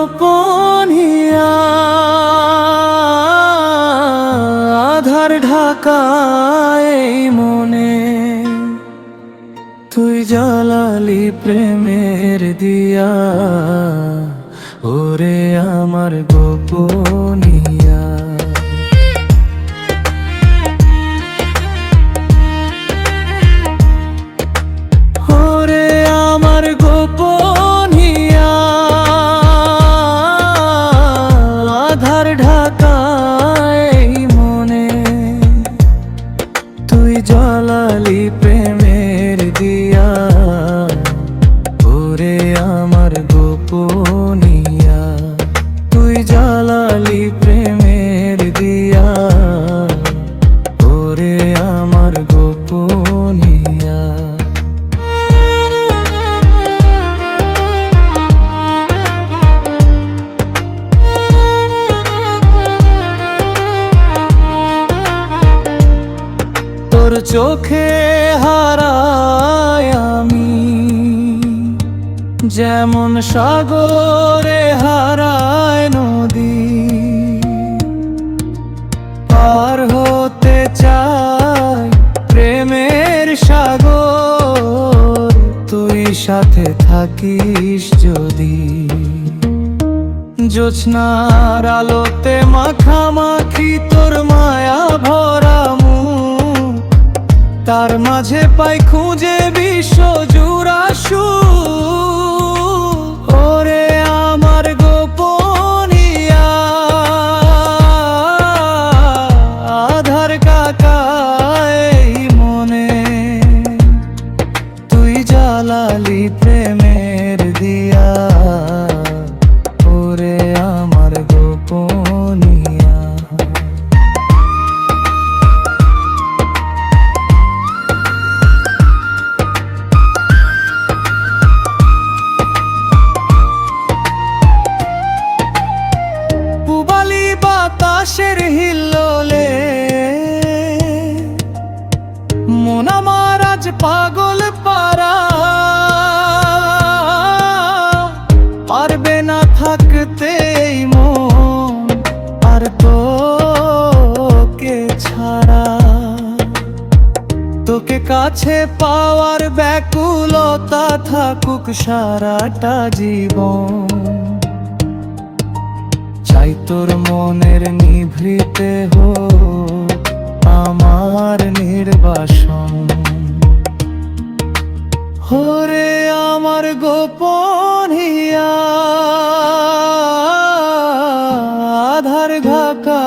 গোপন হিয়া আধার ঢাকায় এই মনে, তুই জ্বালালি প্রেমের দিয়া ওরে আমার গোপনিয়া। ওরে আমার গোপনিয়া আধার ঢাকায় এই মনে, তুই জ্বালালি প্রেমের দিয়া ওরে আমার গোপনিয়া। তুই জ্বালালি প্রেমের দিয়া ওরে আমার গোপনিয়া। তোর চোখে হারায় আমি যেমন সাগরে হারায় নদী, পার হতে চাই প্রেমের সাগর, তুই সাথে থাকিস যদি। জোছনার আলোতে মাখামাখি তোর মায়া ভরা মুখ, তার মাঝে পাই খুঁজে বিশ্ব জুড়া সুখ। ওরে আমার গোপনিয়া আধার কাকায় এই মনে, তুই জ্বালালি প্রেমের দিয়া ওরে আমার গোপনিয়া। পুবালি বাতাসের হিল্লোলে মন আমার আজ পাগল পারা, পারবে না থাকতে এই মন আর তোকে ছাড়া। তোকে কাছে পাওয়ার ব্যাকুলতা থাকুক সারাটা জীবন, চাই তোর মনের নিভৃতে হোক আমার নির্বাসন। ওরে আমার গোপনিয়া আধার ঢাকা